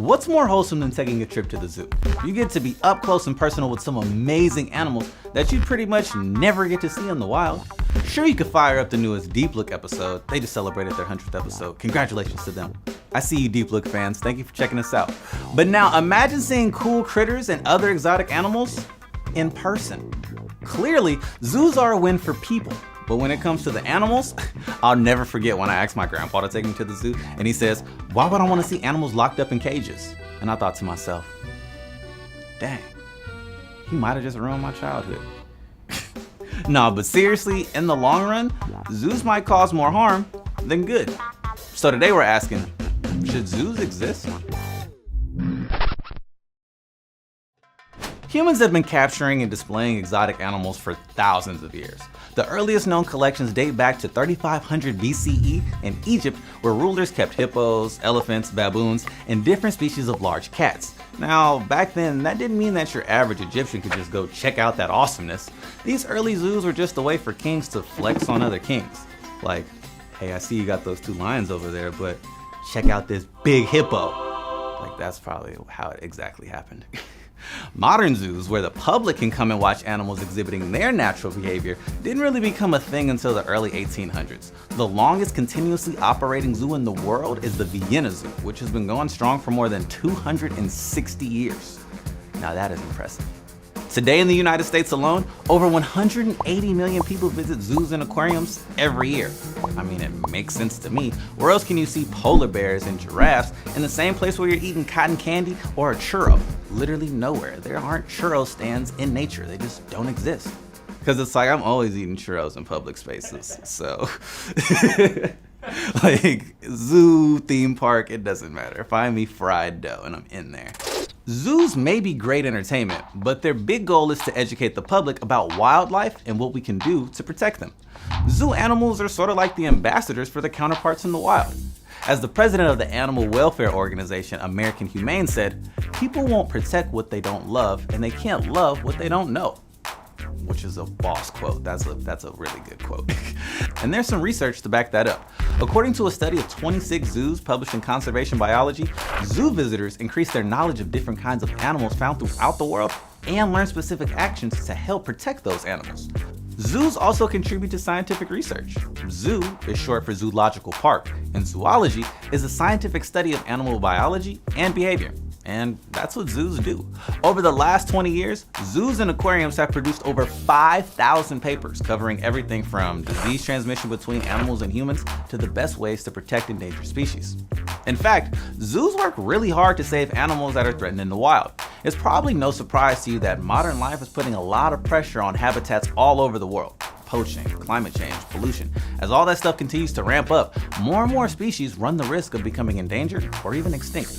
What's more wholesome than taking a trip to the zoo? You get to be up close and personal with some amazing animals that you pretty much never get to see in the wild. Sure, you could fire up the newest Deep Look episode. They just celebrated their 100th episode. Congratulations to them. I see you Deep Look fans. Thank you for checking us out. But now imagine seeing cool critters and other exotic animals in person. Clearly, zoos are a win for people. But when it comes to the animals, I'll never forget when I asked my grandpa to take me to the zoo and he says, "Why would I want to see animals locked up in cages?" And I thought to myself, dang, he might have just ruined my childhood. No, but seriously, in the long run, zoos might cause more harm than good. So today we're asking, should zoos exist? Humans have been capturing and displaying exotic animals for thousands of years. The earliest known collections date back to 3500 BCE in Egypt, where rulers kept hippos, elephants, baboons, and different species of large cats. Now, back then, that didn't mean that your average Egyptian could just go check out that awesomeness. These early zoos were just a way for kings to flex on other kings. Like, hey, I see you got those two lions over there, but check out this big hippo. Like, that's probably how it exactly happened. Modern zoos, where the public can come and watch animals exhibiting their natural behavior, didn't really become a thing until the early 1800s. The longest continuously operating zoo in the world is the Vienna Zoo, which has been going strong for more than 260 years. Now that is impressive. Today in the United States alone, over 180 million people visit zoos and aquariums every year. I mean, it makes sense to me. Where else can you see polar bears and giraffes in the same place where you're eating cotton candy or a churro? Literally nowhere. There aren't churro stands in nature. They just don't exist. Because it's like I'm always eating churros in public spaces. So, like zoo, theme park, it doesn't matter. Find me fried dough and I'm in there. Zoos may be great entertainment, but their big goal is to educate the public about wildlife and what we can do to protect them. Zoo animals are sort of like the ambassadors for their counterparts in the wild. As the president of the animal welfare organization American Humane said, "People won't protect what they don't love, and they can't love what they don't know." Which is a boss quote. That's a really good quote. And there's some research to back that up. According to a study of 26 zoos published in Conservation Biology, zoo visitors increase their knowledge of different kinds of animals found throughout the world and learn specific actions to help protect those animals. Zoos also contribute to scientific research. Zoo is short for zoological park, and zoology is a scientific study of animal biology and behavior. And that's what zoos do. Over the last 20 years, zoos and aquariums have produced over 5,000 papers covering everything from disease transmission between animals and humans to the best ways to protect endangered species. In fact, zoos work really hard to save animals that are threatened in the wild. It's probably no surprise to you that modern life is putting a lot of pressure on habitats all over the world. Poaching, climate change, pollution. As all that stuff continues to ramp up, more and more species run the risk of becoming endangered or even extinct.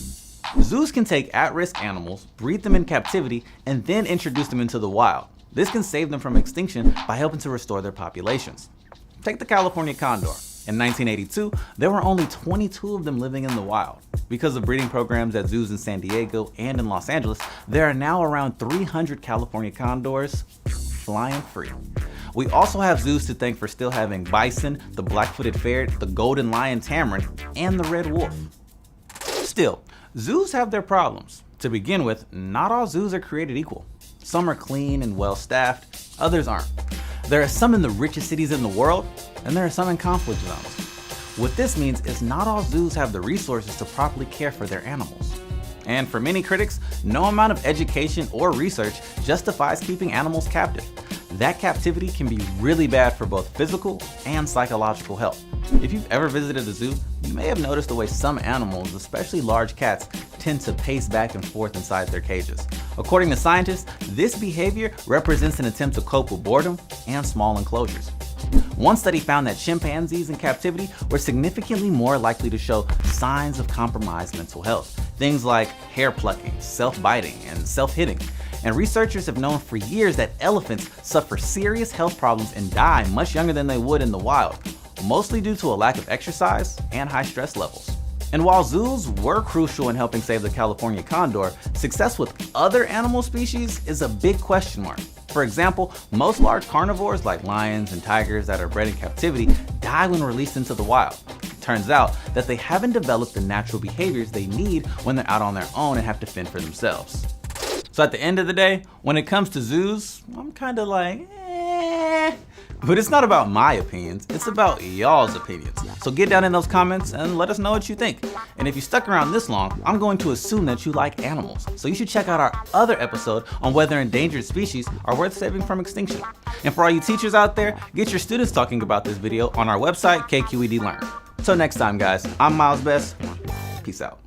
Zoos can take at-risk animals, breed them in captivity, and then introduce them into the wild. This can save them from extinction by helping to restore their populations. Take the California condor. In 1982, there were only 22 of them living in the wild. Because of breeding programs at zoos in San Diego and in Los Angeles, there are now around 300 California condors flying free. We also have zoos to thank for still having bison, the black-footed ferret, the golden lion tamarin, and the red wolf. Still, zoos have their problems. To begin with, not all zoos are created equal. Some are clean and well-staffed, others aren't. There are some in the richest cities in the world, and there are some in conflict zones. What this means is not all zoos have the resources to properly care for their animals. And for many critics, no amount of education or research justifies keeping animals captive. That captivity can be really bad for both physical and psychological health. If you've ever visited a zoo, you may have noticed the way some animals, especially large cats, tend to pace back and forth inside their cages. According to scientists, this behavior represents an attempt to cope with boredom and small enclosures. One study found that chimpanzees in captivity were significantly more likely to show signs of compromised mental health. Things like hair plucking, self-biting, and self-hitting. And researchers have known for years that elephants suffer serious health problems and die much younger than they would in the wild, mostly due to a lack of exercise and high stress levels. And while zoos were crucial in helping save the California condor, success with other animal species is a big question mark. For example, most large carnivores like lions and tigers that are bred in captivity die when released into the wild. Turns out that they haven't developed the natural behaviors they need when they're out on their own and have to fend for themselves. So at the end of the day, when it comes to zoos, I'm kind of like, eh. But it's not about my opinions, it's about y'all's opinions. So get down in those comments and let us know what you think. And if you stuck around this long, I'm going to assume that you like animals. So you should check out our other episode on whether endangered species are worth saving from extinction. And for all you teachers out there, get your students talking about this video on our website, KQED Learn. Till next time, guys, I'm Mylz Besss. Peace out.